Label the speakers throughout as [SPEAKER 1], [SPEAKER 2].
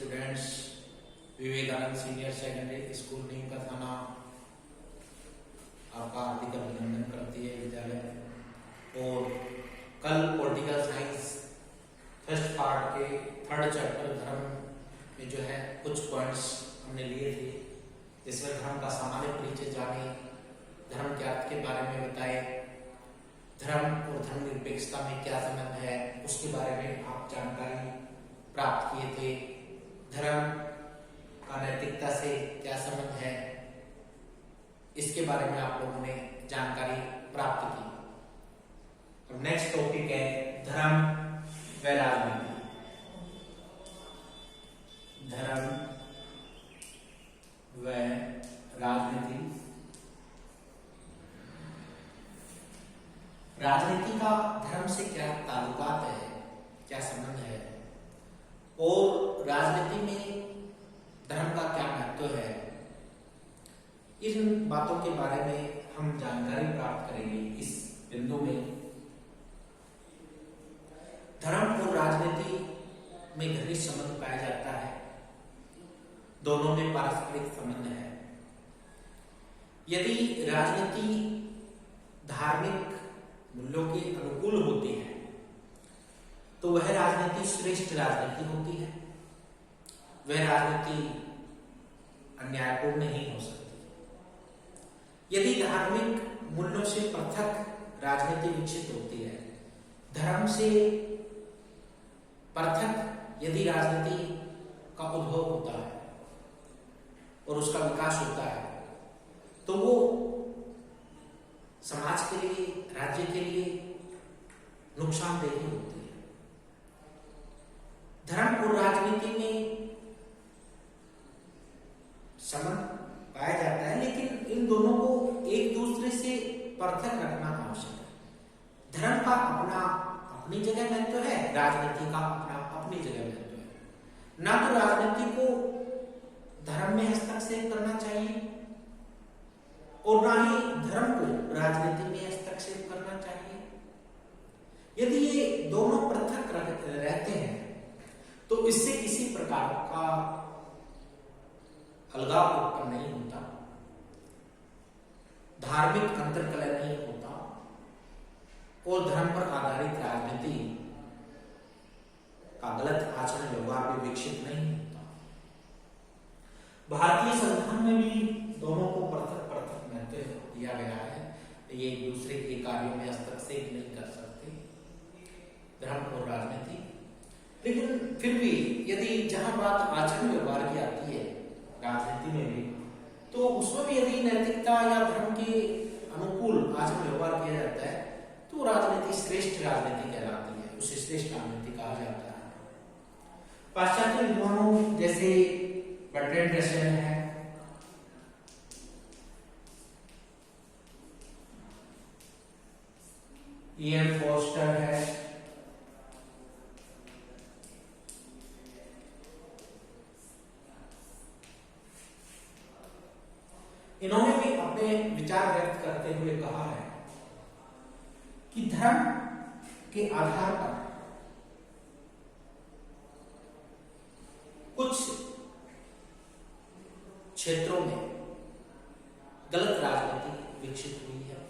[SPEAKER 1] Students, Vivekananda senior secondary school Neem Ka Thana आपका हार्दिक अभिनंदन करती है विद्यालय। और कल पॉलिटिकल साइंस फर्स्ट पार्ट के थर्ड चैप्टर धर्म में जो है कुछ पॉइंट्स हमने लिए थे, जिसमें धर्म का सामान्य परिचय जाने, धर्म के अर्थ के बारे में बताए, धर्म और धर्मनिरपेक्षता में क्या संबंध है उसके बारे में आप जानकारी प्राप्त किए थे। धर्म का नैतिकता से क्या संबंध है इसके बारे में आप लोगों ने जानकारी प्राप्त की। अब नेक्स्ट टॉपिक है धर्म व राजनीति। धर्म व राजनीति। राजनीति का धर्म से क्या ताल्लुकात है, क्या संबंध है, और राजनीति में धर्म का क्या महत्व है, इन बातों के बारे में हम जानकारी प्राप्त करेंगे इस बिंदु में। धर्म और राजनीति में घनिष्ठ संबंध पाया जाता है, दोनों में पारस्परिक संबंध है। यदि राजनीति धार्मिक मूल्यों के अनुकूल होती है तो वह राजनीति श्रेष्ठ राजनीति होती है, वह राजनीति अन्यायपूर्ण नहीं हो सकती। यदि धार्मिक मूल्यों से पृथक राजनीति विकसित होती है, धर्म से पृथक यदि राजनीति का उद्भव होता है और उसका विकास होता है, तो वो समाज के लिए, राज्य के लिए नुकसानदेही होती है। धर्म और राजनीति में संबंध पाया जाता है, लेकिन इन दोनों को एक दूसरे से पृथक रखना आवश्यक है। धर्म का अपना अपनी जगह महत्व है, राजनीति का अपना अपनी जगह महत्व है। ना तो राजनीति को धर्म में हस्तक्षेप करना चाहिए और ना ही धर्म को राजनीति में हस्तक्षेप करना चाहिए। यदि ये दोनों पृथक रहते हैं तो इससे किसी प्रकार का अलगाव उत्पन्न नहीं होता, धार्मिक अंतर्कलह नहीं होता और धर्म पर आधारित राजनीति का गलत आचरण व्यवहार भी विकसित नहीं होता। भारतीय संविधान में भी दोनों को पृथक पृथक महत्व दिया गया है, ये एक दूसरे के कार्यों में हस्तक्षेप नहीं कर सकते, धर्म और राजनीति। लेकिन फिर भी यदि जहां बात आचरण व्यवहार की आती है राजनीति में भी, तो उसमें भी यदि नैतिकता या धर्म के अनुकूल आचरण व्यवहार किया जाता है तो राजनीति श्रेष्ठ राजनीति कहलाती है, उसे श्रेष्ठ राजनीति कहा जाता है। पाश्चात्य विद्वानों जैसे बर्ट्रैंड रसेल है, इयन फोस्टर है, इन्होंने भी अपने विचार व्यक्त करते हुए कहा है कि धर्म के आधार पर कुछ क्षेत्रों में गलत राजनीति विकसित हुई है।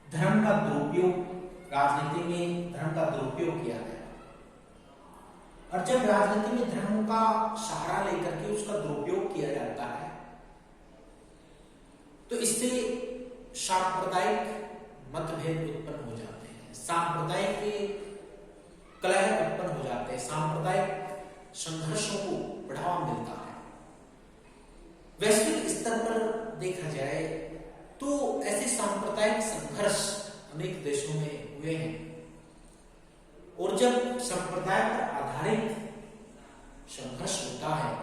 [SPEAKER 1] धर्म का दुरुपयोग, राजनीति में धर्म का दुरुपयोग किया गया, और जब राजनीति में धर्म का सहारा लेकर के उसका दुरुपयोग किया जाता है तो इससे सांप्रदायिक मतभेद उत्पन्न हो जाते हैं, सांप्रदायिक कलह उत्पन्न हो जाते हैं, सांप्रदायिक संघर्षों को बढ़ावा मिलता है। वैश्विक स्तर पर देखा जाए तो ऐसे सांप्रदायिक संघर्ष अनेक देशों में हुए हैं, और जब संप्रदाय पर आधारित संघर्ष होता है,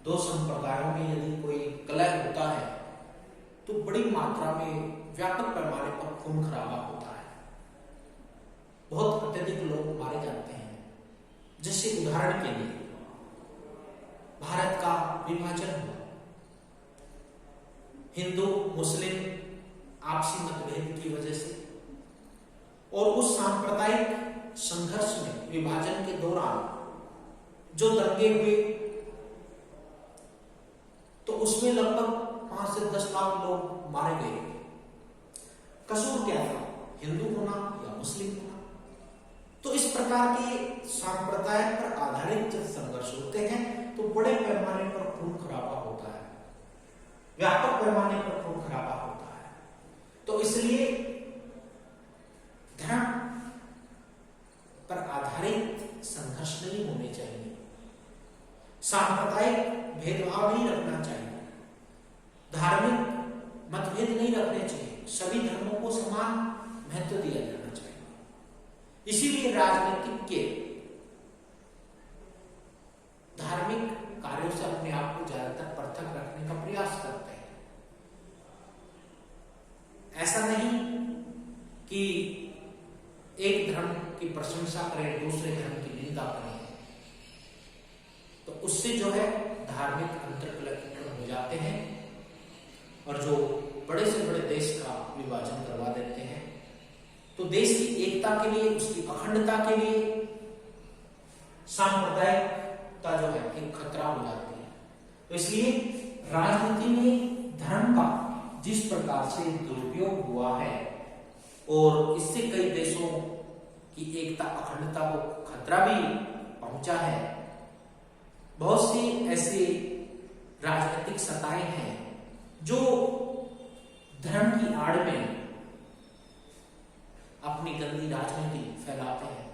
[SPEAKER 1] दो संप्रदायों में यदि कोई कलह होता है तो बड़ी मात्रा में व्यापक पैमाने पर खून खराबा होता है, बहुत अत्यधिक लोग मारे जाते हैं। जैसे उदाहरण के लिए भारत का विभाजन हुआ, हिंदू मुस्लिम आपसी मतभेद की वजह से, और उस सांप्रदायिक संघर्ष में, विभाजन के दौरान जो दंगे हुए तो उसमें लगभग 5 से 10 लाख लोग मारे गए। कसूर क्या था, हिंदू होना या मुस्लिम होना? तो इस प्रकार के सांप्रदाय पर आधारित जब संघर्ष होते हैं तो बड़े पैमाने पर खून खराबा होता है, व्यापक पैमाने पर खून खराबा होता है। तो इसलिए धर्म पर आधारित संघर्ष नहीं होने चाहिए, सांप्रदायिक भेदभाव नहीं रखना चाहिए, धार्मिक मतभेद नहीं रखने चाहिए, सभी धर्मों को समान महत्व दिया जाना चाहिए। इसीलिए राजनीतिक के धार्मिक कार्यों से अपने आप को ज्यादातर पृथक रखने का प्रयास करते हैं। ऐसा नहीं कि एक धर्म की प्रशंसा करें, दूसरे धर्म की निंदा करें, तो उससे जो है धार्मिक अंतर्कलह हो जाते हैं और जो बड़े से बड़े देश का विभाजन करवा देते हैं। तो देश की एकता के लिए, उसकी अखंडता के लिए सांप्रदायिकता जो है एक खतरा हो जाती है। तो इसलिए राजनीति में धर्म का जिस प्रकार से दुरुपयोग हुआ है और इससे कई देशों की एकता अखंडता को खतरा भी पहुंचा है, बहुत सी ऐसी राजनीतिक सत्ताएं हैं जो धर्म की आड़ में अपनी गंदी राजनीति फैलाते हैं।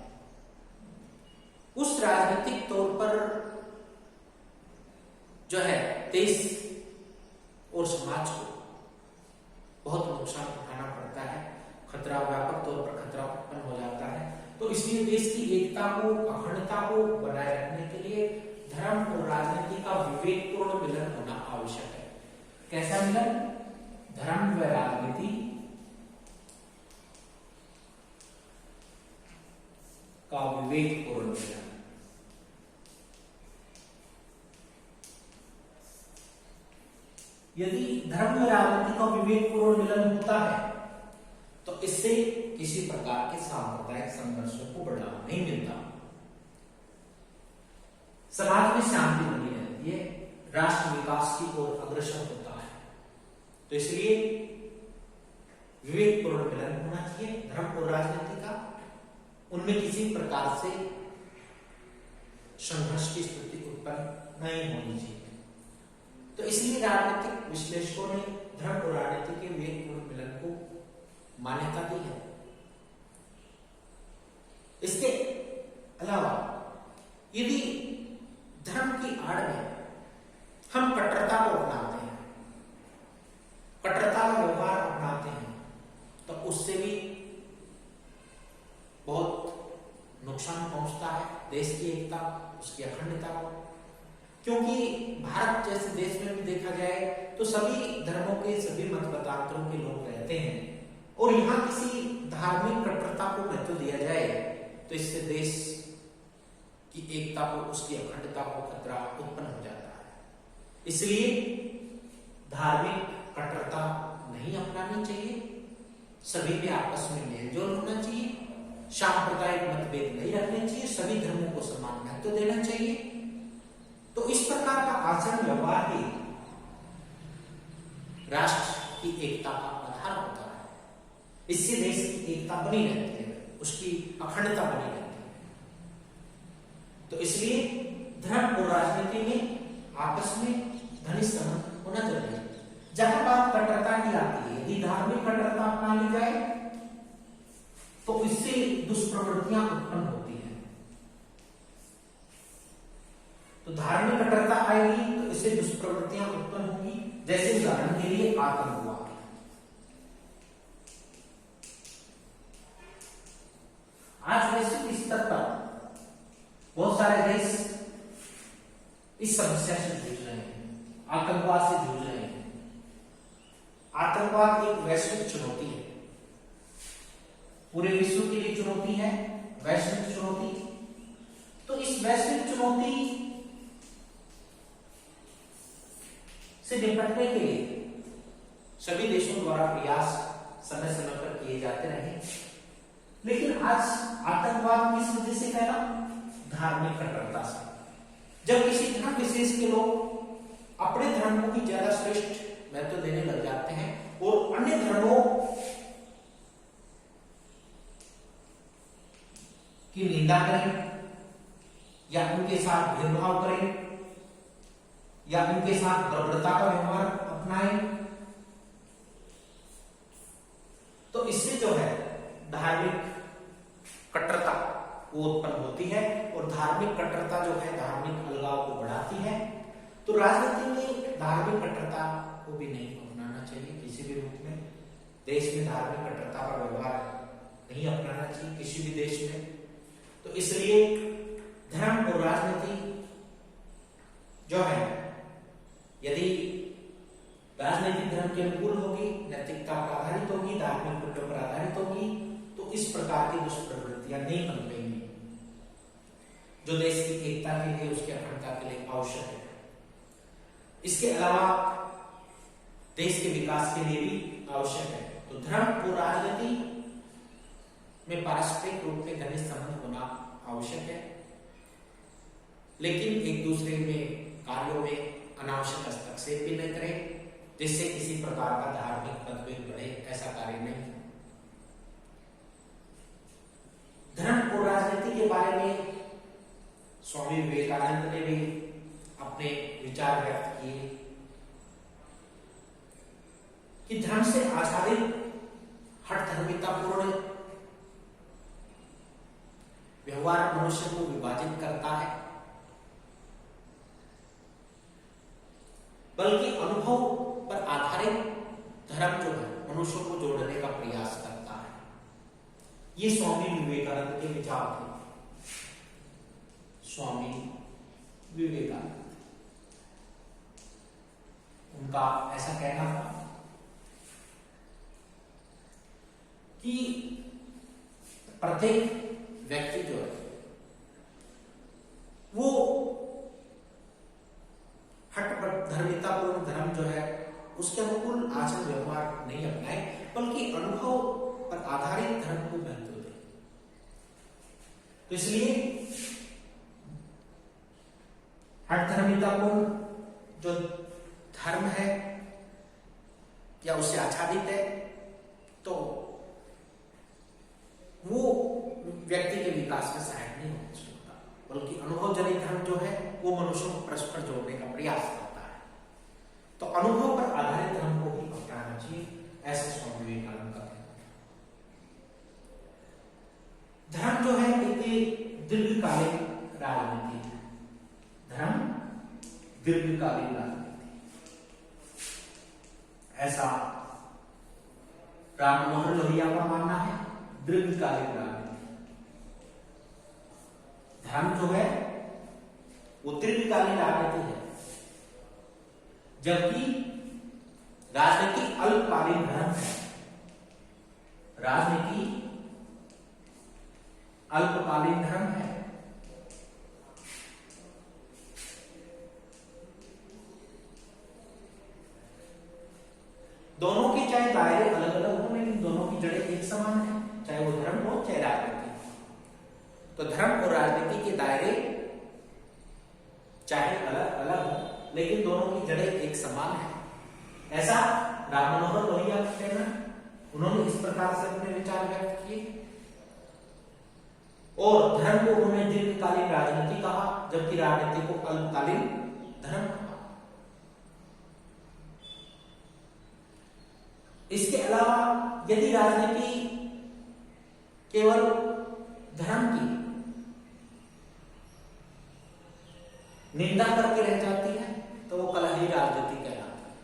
[SPEAKER 1] उस राजनीतिक तौर पर जो है देश और समाज को बहुत नुकसान उठाना पड़ता है, खतरा, व्यापक तौर पर खतरा उत्पन्न हो जाता है। तो इसलिए देश की एकता को, अखंडता को बनाए रखने के लिए धर्म और राजनीति का विवेकपूर्ण मिलन होना आवश्यक है। कैसा मिलन? धर्म व राजनीति का विवेकपूर्ण मिलन। यदि धर्म व राजनीति का विवेकपूर्ण मिलन होता है तो इससे किसी प्रकार के सांप्रदायिक संघर्षों को बढ़ावा नहीं मिलता, समाज में शांति बनी रहती है, राष्ट्र विकास की ओर अग्रसर होता है। तो इसलिए विवेकपूर्ण मिलन होना चाहिए धर्म और राजनीति का, उनमें किसी प्रकार से संघर्ष की स्थिति उत्पन्न नहीं होनी चाहिए। तो इसलिए राजनीतिक विश्लेषकों ने धर्म और राजनीति के विवेकपूर्ण मिलन को मान्यता दी है। इसके अलावा यदि धर्म की आड़ में हम कट्टरता को अपनाते हैं, कट्टरता का व्यवहार अपनाते हैं, तो उससे भी बहुत नुकसान पहुंचता है देश की एकता, उसकी अखंडता को। क्योंकि भारत जैसे देश में भी देखा जाए तो सभी धर्मों के, सभी मत मतांतरों के लोग रहते हैं और यहाँ किसी धार्मिक कट्टरता को महत्व दिया जाए तो इससे देश की एकता को, उसकी अखंडता को खतरा उत्पन्न हो जाता है। इसलिए धार्मिक कट्टरता नहीं अपनानी चाहिए, सभी में आपस में मेलजोल होना चाहिए, सांप्रदायिक मतभेद नहीं रखने चाहिए, सभी धर्मों को समान महत्व देना चाहिए। तो इस प्रकार का आचरण व्यवहार ही राष्ट्र की एकता का आधार होता है। इससे देश की एकता बनी रहती है, उसकी अखंडता बनी रहती है। तो इसलिए धर्म और राजनीति में आपस में घनिष्ठ संबंध होना जरूरी है। जहां बात कट्टरता की आती है, यदि धार्मिक कट्टरता अपना ली जाए तो इससे दुष्प्रवृत्तियां उत्पन्न होती हैं। तो धार्मिक कट्टरता आएगी तो इससे दुष्प्रवृत्तियां उत्पन्न होंगी, जैसे उदाहरण के लिए आतंकवाद। आज वैश्विक स्तर पर बहुत सारे देश इस समस्या से जूझ रहे हैं, आतंकवाद से जूझ रहे हैं। आतंकवाद एक वैश्विक चुनौती है, पूरे विश्व के लिए चुनौती है, वैश्विक चुनौती। तो इस वैश्विक चुनौती से निपटने के लिए सभी देशों द्वारा प्रयास समय समय पर किए जाते रहे। लेकिन आज आतंकवाद किस वजह से फैला? धार्मिक कट्टरता से। जब किसी धर्म विशेष के लोग अपने धर्म को भी ज्यादा श्रेष्ठ महत्व देने लग जाते हैं और अन्य धर्मों की निंदा करें या उनके साथ भेदभाव करें या उनके साथ बर्बरता का व्यवहार अपनाएं, तो इससे जो है धार्मिक कट्टरता वो उत्पन्न होती है और धार्मिक कट्टरता जो है धार्मिक अलगाव को बढ़ाती है। तो राजनीति में धार्मिक कट्टरता को भी नहीं अपनाना चाहिए किसी भी रूप में। देश में धार्मिक कट्टरता का व्यवहार नहीं अपनाना चाहिए किसी भी देश में। तो इसलिए धर्म और राजनीति जो है, यदि राजनीति धर्म के अनुकूल होगी, नैतिकता पर आधारित होगी, धार्मिक मूल्यों पर आधारित होगी, तो इस प्रकार की दुष्प्रवृत्तियां नहीं पनपेंगी जो देश की एकता के लिए, उसकी अखंडता के लिए आवश्यक है। इसके अलावा देश के विकास के लिए भी आवश्यक है। तो धर्म और राजनीति में पारस्परिक रूप में घनिष्ठ संबंध होना आवश्यक है, लेकिन एक दूसरे में कार्यों में अनावश्यक हस्तक्षेप भी न करें जिससे किसी प्रकार का धार्मिक मतभेद बढ़े, ऐसा कार्य नहीं है। धर्म और राजनीति के बारे में स्वामी विवेकानंद ने भी अपने विचार व्यक्त किए कि धर्म से आच्छादित हठधर्मितापूर्ण व्यवहार मनुष्य को विभाजित करता है, बल्कि अनुभव पर आधारित धर्म जो है मनुष्य को जोड़ने का प्रयास करता है। ये स्वामी विवेकानंद के विचार थे। स्वामी विवेकानंद, उनका ऐसा कहना था कि प्रत्येक व्यक्ति जो है वो हठधर्मितापूर्ण धर्म जो है उसके अनुकूल आचरण व्यवहार नहीं अपनाए, बल्कि अनुभव पर आधारित धर्म को महत्व दे। तो इसलिए हठधर्मितापूर्ण जो धर्म है क्या उससे आच्छादित है, तो वो व्यक्ति के विकास में सहायक नहीं हो सकता, बल्कि अनुभवजनित धर्म जो है वो मनुष्यों को परस्पर जोड़ने का प्रयास करता है। तो अनुभव पर आधारित धर्म को ही अपनाना चाहिए, ऐसा स्वामी विवेकानंद का कहना है। धर्म जो है एक दीर्घकालीन राजनीति है। धर्म दीर्घकालीन राजनीति, ऐसा राम मनोहर लोहिया का मानना है। दीर्घकालीन राजनीति, धर्म जो है वो दीर्घकालीन राजनीति है, जबकि राजनीति अल्पकालीन धर्म है। राजनीति अल्पकालीन धर्म है। दोनों के चाहे दायरे अलग अलग हो, लेकिन दोनों की जड़ें एक समान है, चाहे वो धर्म हो चाहे राजनीति हो। तो धर्म और राजनीति के दायरे चाहे अलग अलग हो, लेकिन दोनों की जड़ें एक समान है, ऐसा राम मनोहर लोहिया का कहना। उन्होंने इस प्रकार से अपने विचार व्यक्त किए और धर्म को उन्होंने दीर्घकालीन राजनीति कहा, जबकि राजनीति को अल्पकालीन धर्म कहा। इसके अलावा यदि राजनीति केवल धर्म की निंदा करके रह जाती है तो वो कलही राजनीति कहलाती है।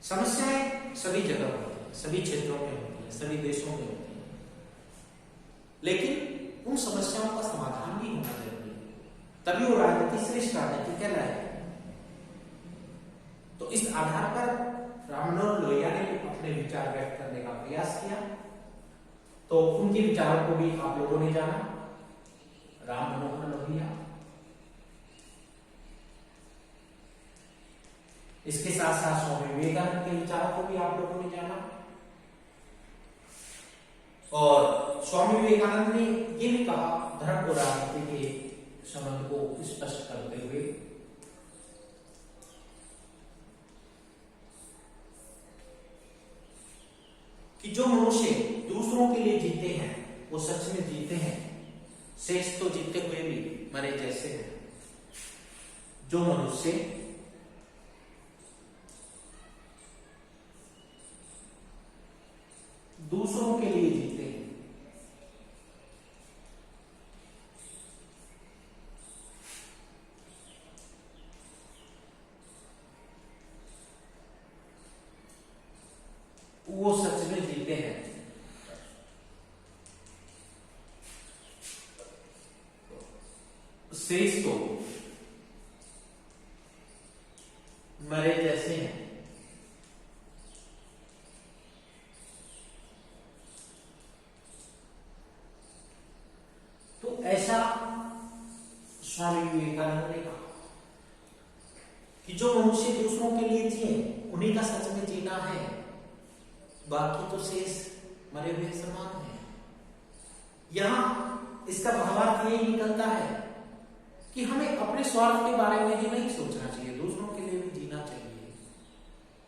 [SPEAKER 1] समस्याएं सभी जगह होती है, सभी क्षेत्रों में होती है, सभी देशों में होती है, लेकिन उन समस्याओं का समाधान भी होना जरूरी है, तभी वो राजनीति श्रेष्ठ राजनीति कहलाएगी। तो इस आधार पर राम मनोहर लोहिया ने अपने विचार व्यक्त करने का प्रयास किया, तो उनके विचारों को भी आप लोगों ने जाना। राम मनोहर लोहिया, इसके साथ साथ स्वामी विवेकानंद के विचारों को भी आप लोगों ने जाना। और स्वामी विवेकानंद ने ये भी कहा धर्म और राजनीति के संबंध को स्पष्ट करते हुए कि जो मनुष्य दूसरों के लिए जीते हैं वो सच में जीते हैं, शेष तो जीते हुए भी मरे जैसे हैं। जो मनुष्य दूसरों के लिए जीते हैं वो सच में जीते हैं। शेष तो मरे जैसे हैं। तो ऐसा स्वामी विवेकानंद ने कहा कि जो मनुष्य दूसरों के लिए जिए उन्हीं का सच में जीना है, बाकी तो शेष मरे हुए समान है। यहां इसका भावार्थ यही निकलता है कि हमें अपने स्वार्थ के बारे में ही नहीं सोचना चाहिए, दूसरों के लिए भी जीना चाहिए,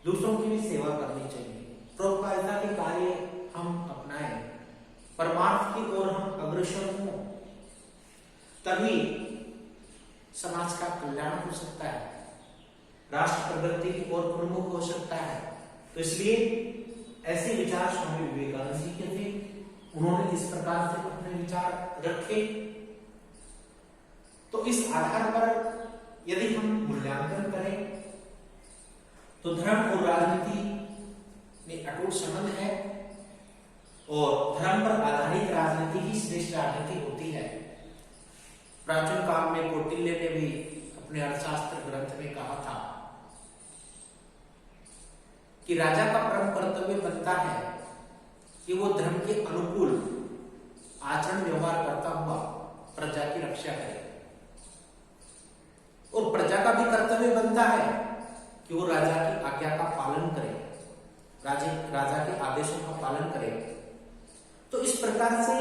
[SPEAKER 1] दूसरों की भी सेवा करनी चाहिए, परोपकारिता के कार्य हम अपनाएं, परमार्थ की ओर हम अग्रसर हों, तभी समाज का कल्याण हो सकता है, राष्ट्र प्रगति की ओर उन्मुख हो सकता है। तो इसलिए ऐसे विचार स्वामी विवेकानंद जी के थे। उन्होंने इस प्रकार से अपने विचार रखे। तो इस आधार पर यदि हम मूल्यांकन करें तो धर्म और राजनीति में अटूट संबंध है और धर्म पर आधारित राजनीति ही श्रेष्ठ राजनीति होती है। प्राचीन काल में कौटिल्य ने भी अपने अर्थशास्त्र ग्रंथ में कहा था कि राजा का परम कर्तव्य बनता है कि वो धर्म के अनुकूल आचरण व्यवहार करता हुआ प्रजा की रक्षा करे, और प्रजा का भी कर्तव्य बनता है कि वो राजा की आज्ञा का पालन करे, राजा के आदेशों का पालन करे। तो इस प्रकार से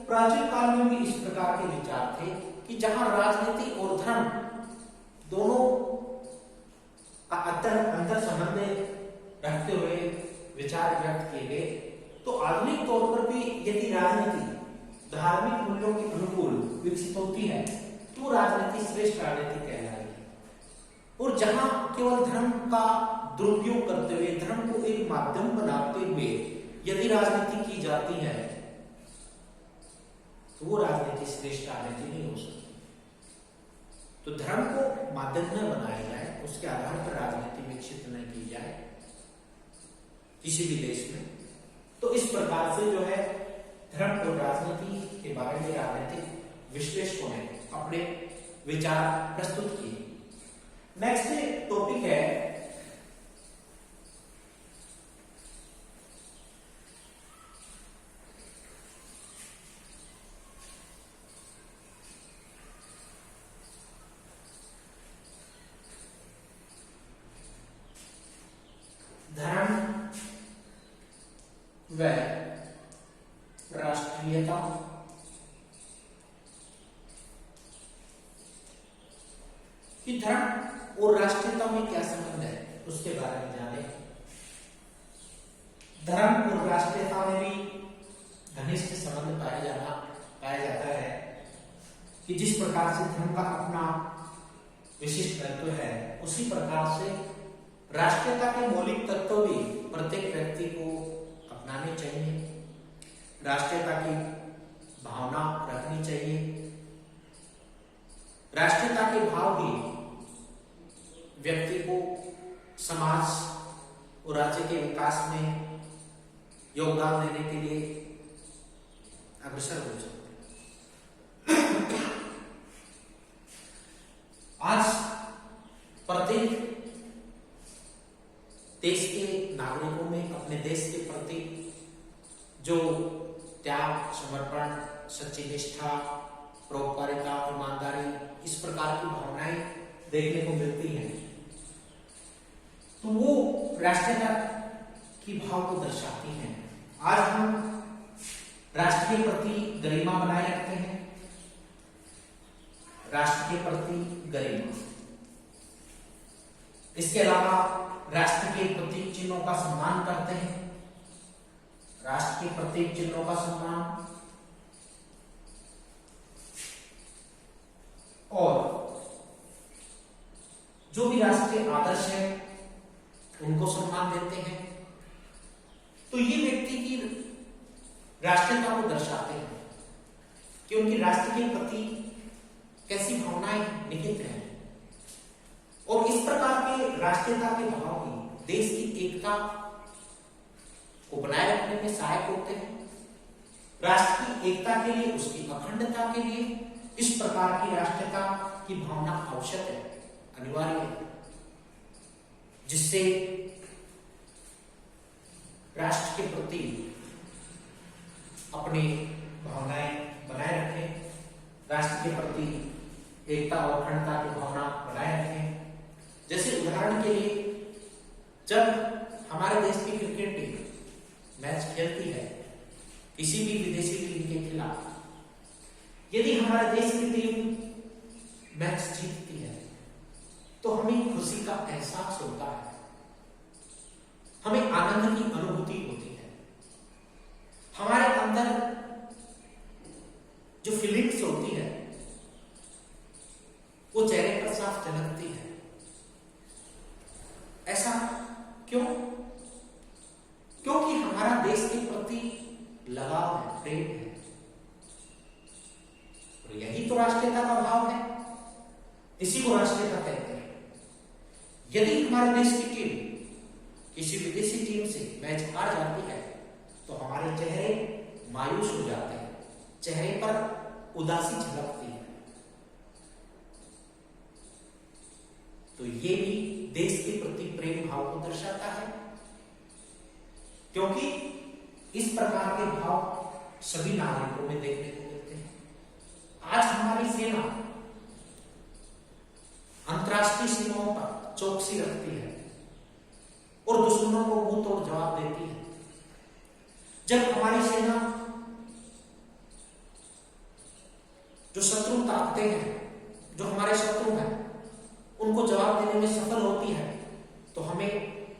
[SPEAKER 1] प्राचीन काल में भी इस प्रकार के विचार थे कि जहां राजनीति और धर्म दोनों का अंतर संबंध रखते हुए विचार व्यक्त किए गए, तो आधुनिक तौर पर भी यदि राजनीति धार्मिक मूल्यों के अनुकूल विकसित होती है तो राजनीति श्रेष्ठ राजनीति कहलाएगी। और जहां केवल धर्म का दुरुपयोग करते हुए, धर्म को एक माध्यम बनाते हुए यदि राजनीति की जाती है तो वो राजनीति श्रेष्ठ राजनीति नहीं हो सकती। तो धर्म को माध्यम न बनाया जाए, उसके आधार पर राजनीति विकसित न की जाए किसी भी देश में। तो इस प्रकार से जो है धर्म और राजनीति के बारे में राजनीतिक विश्लेषकों ने अपने विचार प्रस्तुत किए। नेक्स्ट टॉपिक है धर्म व राष्ट्रीयता। कि धर्म और राष्ट्रीयता में क्या संबंध है उसके बारे में जाने। धर्म और राष्ट्रीयता में भी घनिष्ठ संबंध पाया जाता है कि जिस प्रकार से धर्म का अपना विशिष्ट तत्व है, उसी प्रकार से राष्ट्रीयता के मौलिक तत्व भी प्रत्येक व्यक्ति को अपनाने चाहिए। राष्ट्रीयता की भावना रखनी चाहिए। राष्ट्रीयता के भाव ही व्यक्ति को समाज और राज्य के विकास में योगदान देने के लिए अग्रसर हो सकते हैं। आज प्रत्येक देश के नागरिकों में अपने देश के प्रति जो त्याग, समर्पण, सच्ची निष्ठा, परोपकारिता, ईमानदारी, इस प्रकार की भावनाएं देखने को मिलती हैं, तो वो राष्ट्रीयता की भाव को दर्शाती हैं। आज हम राष्ट्र के प्रति गरिमा बनाए रखते हैं, राष्ट्र राष्ट्र के प्रति गरिमा। इसके अलावा राष्ट्र के प्रतीक चिन्हों का सम्मान करते हैं। राष्ट्र के प्रतीक चिन्हों का सम्मान और जो भी राष्ट्रीय आदर्श है उनको सम्मान देते हैं। तो ये व्यक्ति की राष्ट्रीयता को दर्शाते हैं कि उनकी राष्ट्र के प्रति कैसी भावनाएं निहित हैं और इस प्रकार के राष्ट्रीयता के भाव ही देश की एकता को बनाए रखने में सहायक होते हैं। राष्ट्र की एकता के लिए, उसकी अखंडता के लिए इस प्रकार की राष्ट्रीयता की भावना आवश्यक है, अनिवार्य है, जिससे राष्ट्र के प्रति अपनी भावनाएं बनाए रखें, राष्ट्र के प्रति एकता और अखंडता की भावना बनाए रखें। जैसे उदाहरण के लिए, जब हमारे देश की क्रिकेट टीम मैच खेलती है किसी भी विदेशी टीम के खिलाफ, यदि हमारे देश की टीम मैच जीतती है तो हमें खुशी का एहसास होता है, हमें आनंद की अनुभूति होती है। हमारे अंदर जो फीलिंग्स होती है वो चेहरे पर साफ झलकती है। ऐसा क्यों? क्योंकि हमारा देश के प्रति लगाव है, प्रेम है, और यही तो राष्ट्रीयता का भाव है, इसी को राष्ट्रीयता कहते हैं। यदि हमारे देश की टीम किसी विदेशी टीम से मैच हार जाती है तो हमारे चेहरे मायूस हो जाते हैं, चेहरे पर उदासी झलकती है। तो ये भी देश के प्रति प्रेम भाव को दर्शाता है, क्योंकि इस प्रकार के भाव सभी नागरिकों में देखने को मिलते हैं। आज हमारी सेना अंतर्राष्ट्रीय सीमाओं पर चौकसी रखती है और दुश्मनों को मुंह तोड़ जवाब देती है। जब हमारी सेना जो शत्रु ताकतें हैं, जो हमारे शत्रु हैं, उनको जवाब देने में सफल होती है तो हमें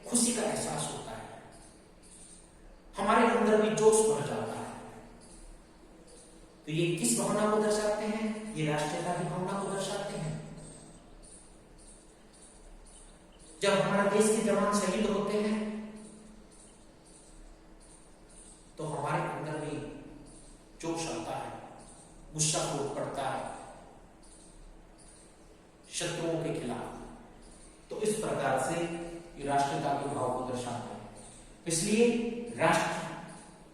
[SPEAKER 1] खुशी का एहसास होता है, हमारे अंदर भी जोश भर जाता है। तो ये किस भावना को दर्शाते हैं? ये राष्ट्रीयता की भावना को दर्शाते हैं। जब हमारे देश के जवान शहीद होते हैं तो हमारे अंदर भी जोश आता है, गुस्सा फूट पड़ता है शत्रुओं के खिलाफ। तो इस प्रकार से ये राष्ट्रीयता के भाव को दर्शाते हैं। इसलिए राष्ट्र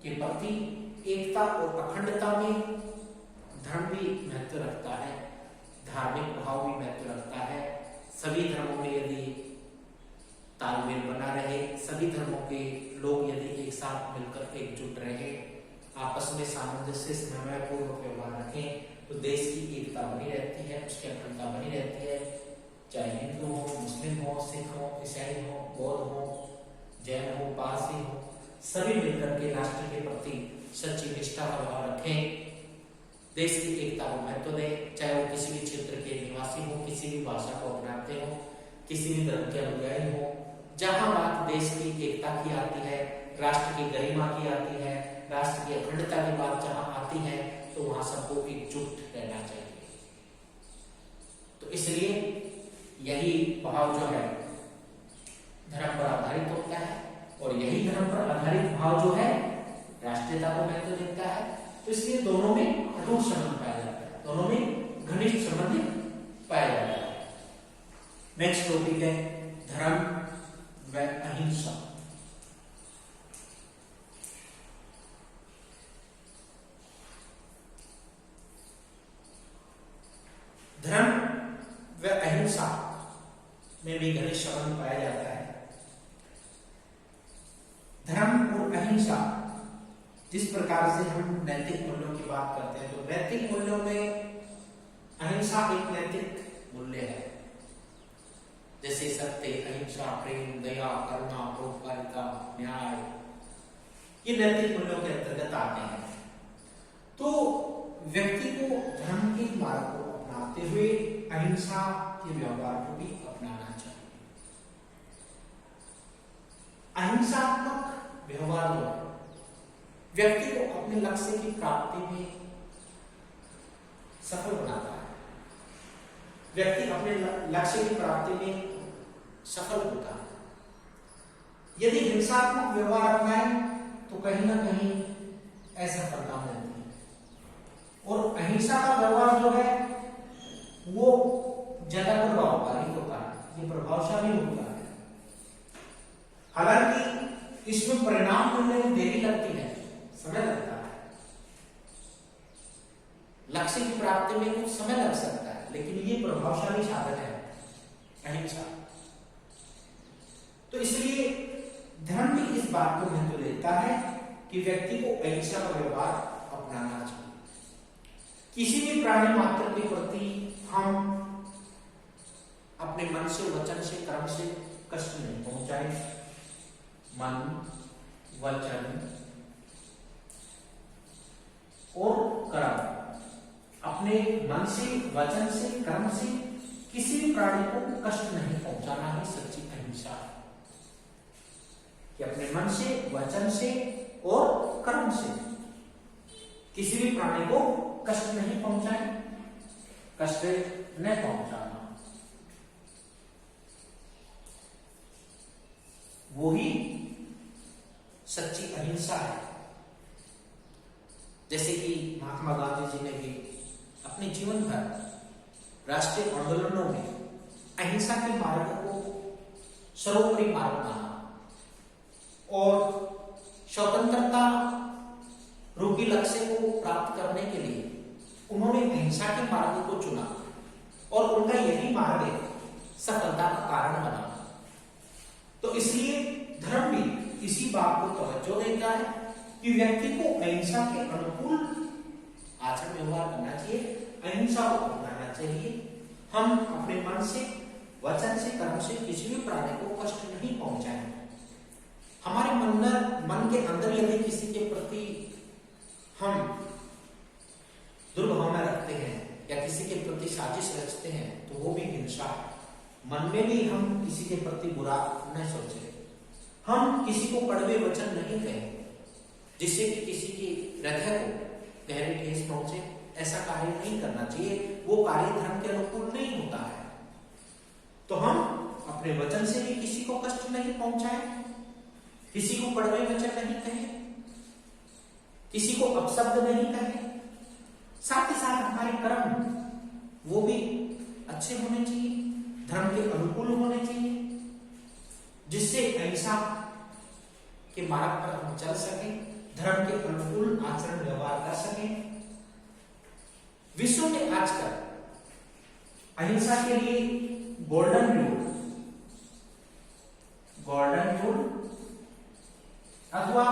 [SPEAKER 1] के प्रति एकता और अखंडता में धर्म भी महत्व रखता है, धार्मिक भाव भी महत्व रखता है। सभी धर्मों में यदि तालमेल बना रहे, सभी धर्मों के लोग यदि एक साथ मिलकर एकजुट रहे, आपस में सामंजस्य समन्वयपूर्वक व्यवहार रखें तो देश की एकता बनी रहती है, उसकी अखंडता बनी रहती है। चाहे हिंदू हो, मुस्लिम हो, सिख हो, ईसाई हो, बौद्ध हो, जैन हो, पारसी हो, सभी मिलकर के राष्ट्र के प्रति सच्ची निष्ठा का भाव रखें, देश की एकता को महत्व दें। चाहे वो किसी भी क्षेत्र के निवासी हो, किसी भी भाषा को अपनाते हो, किसी भी धर्म के अनुयायी हो, जहां बात देश की एकता की आती है, राष्ट्र की गरिमा की आती है, राष्ट्र की अखंडता की बात जहां आती है तो वहां सबको एकजुट रहना चाहिए। तो इसलिए यही भाव जो है धर्म पर आधारित होता है और यही धर्म पर आधारित भाव जो है राष्ट्रीयता को महत्व देता है। तो इसलिए दोनों में अटूट संबंध पाया जाता है, दोनों में घनिष्ठ संबंध पाया जाता है। नेक्स्ट टॉपिक है धर्म व अहिंसा। धर्म व अहिंसा में भी घनिष्ठ संबंध पाया जाता है। धर्म और अहिंसा, जिस प्रकार से हम नैतिक मूल्यों की बात करते हैं तो नैतिक मूल्यों में अहिंसा एक नैतिक मूल्य है। जैसे सत्य, अहिंसा, प्रेम, दया, करुणा, परोपकारिता, न्याय, ये नैतिक मूल्यों के अंतर्गत आते हैं। तो व्यक्ति को धर्म के मार्ग को अपनाते हुए अहिंसा के व्यवहार को भी अपनाना चाहिए। अहिंसात्मक व्यवहार व्यक्ति को अपने लक्ष्य की प्राप्ति में सफल बनाता है। व्यक्ति अपने लक्ष्य की प्राप्ति में सफल होता है। यदि हिंसात्मक व्यवहार अपनाए तो कहीं ना कहीं असफलता मिलती है। और अहिंसा का व्यवहार जो है वो ज्यादा प्रभावकारी होता है, ये प्रभावशाली होता है। हालांकि इसमें परिणाम मिलने में देरी लगती है, समय लगता है। लक्ष्य की प्राप्ति में कुछ समय लग सकता है, लेकिन ये प्रभावशाली साधन है अहिंसा। तो इसलिए धर्म भी इस बात को महत्व देता है कि व्यक्ति को अहिंसा का व्यवहार अपनाना चाहिए। किसी भी प्राणी मात्र के प्रति हम अपने मन से, वचन से, कर्म से कष्ट नहीं पहुंचाए। मन, वचन और कर्म, अपने मन से, वचन से, कर्म से किसी भी प्राणी को कष्ट नहीं पहुंचाना ही सच्ची अहिंसा है। कि अपने मन से, वचन से और कर्म से किसी भी प्राणी को कष्ट नहीं पहुंचाए, कष्ट न पहुंचाना, वो ही सच्ची अहिंसा है। जैसे कि महात्मा गांधी जी ने भी अपने जीवन भर राष्ट्रीय आंदोलनों में अहिंसा के मार्ग को सर्वोपरि मार्ग माना और स्वतंत्रता रूपी लक्ष्य को प्राप्त करने के लिए उन्होंने अहिंसा के मार्ग को चुना और उनका यही मार्ग सफलता का कारण बना। तो इसलिए धर्म भी इसी बात को तवज्जो देता है कि व्यक्ति को अहिंसा के अनुकूल आचरण व्यवहार करना चाहिए, अहिंसा को अपनाना चाहिए। हम अपने मन से, वचन से, कर्म से किसी भी प्राणी को कष्ट नहीं पहुंचाएंगे। हमारे मन के अंदर यदि किसी के प्रति हम दुर्भावना रखते हैं या किसी के प्रति साजिश रचते हैं तो वो भी हिंसा है। मन में भी हम किसी के प्रति बुरा न सोचें, हम किसी को कड़वे वचन नहीं कहें जिससे कि किसी की हृदय को गहरी ठेस पहुंचे। ऐसा कार्य नहीं करना चाहिए, वो कार्य धर्म के अनुकूल नहीं होता है। तो हम अपने वचन से भी किसी को कष्ट नहीं पहुंचाएं, किसी को कड़वे वचन नहीं कहें, किसी को अपशब्द नहीं कहें। साथ ही साथ हमारे कर्म वो भी अच्छे होने चाहिए, धर्म के अनुकूल होने चाहिए, जिससे अहिंसा के मार्ग पर हम चल सकें, धर्म के अनुकूल आचरण व्यवहार कर सकें। विश्व में आजकल अहिंसा के लिए गोल्डन रूल अथवा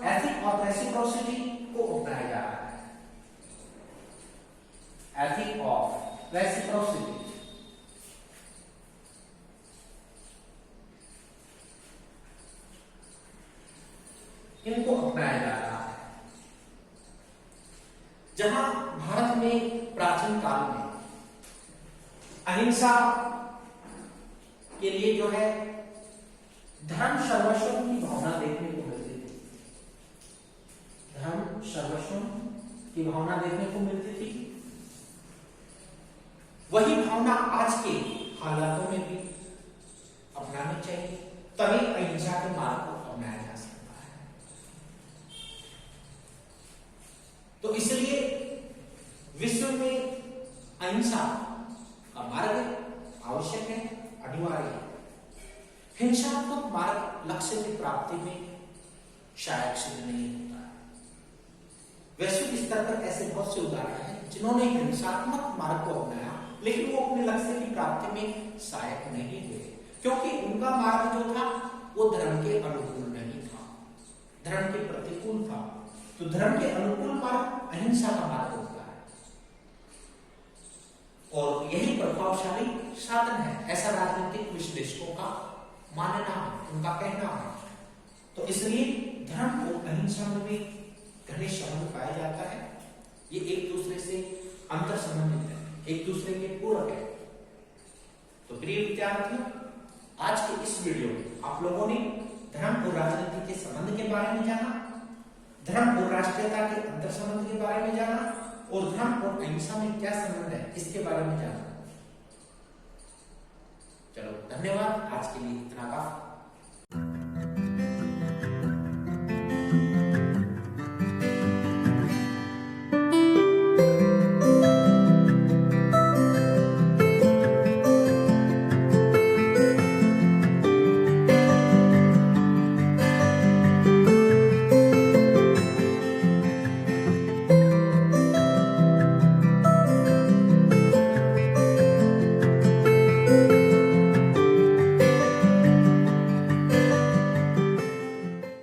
[SPEAKER 1] एथिक ऑफ रेसिप्रोसिटी को अपनाया जा रहा है। एथिक ऑफ रेसिप्रोसिटी इनको अपनाया जा रहा है। जहां भारत में प्राचीन काल में अहिंसा के लिए जो है धर्म सर्वस्व की भावना देखने को मिलती थी, धर्म सर्वस्व की भावना देखने को मिलती थी। वही भावना आज के हालातों में भी अपनानी चाहिए, तभी अहिंसा के मार्ग को अपनाया जा सकता है। तो इसलिए विश्व में अहिंसा का मार्ग आवश्यक है, अनिवार्य है। हिंसात्मक मार्ग लक्ष्य की प्राप्ति में शायद सिद्ध नहीं होता है। वैश्विक स्तर पर ऐसे बहुत से उदाहरण हैं जिन्होंने हिंसात्मक मार्ग को अपनाया लेकिन वो अपने लक्ष्य की प्राप्ति में सहायक नहीं हुए, क्योंकि उनका मार्ग जो था वो धर्म के अनुकूल नहीं था, धर्म के प्रतिकूल था। तो धर्म के अनुकूल मार्ग अहिंसा का मार्ग होता है और यही प्रभावशाली साधन है, ऐसा राजनीतिक विश्लेषकों का मानना है, उनका कहना है। तो इसलिए धर्म और अहिंसा में भी घनिष्ठ संबंध पाया जाता है। ये एक दूसरे से अंतर संबंधित है, एक दूसरे के पूरक है। तो प्रिय विद्यार्थियों, आज के इस वीडियो में आप लोगों ने धर्म और राजनीति के संबंध के बारे में जाना, धर्म और राष्ट्रीयता के अंतर संबंध के बारे में जाना और धर्म और अहिंसा में क्या संबंध है इसके बारे में जाना। चलो धन्यवाद, आज के लिए इतना काफी।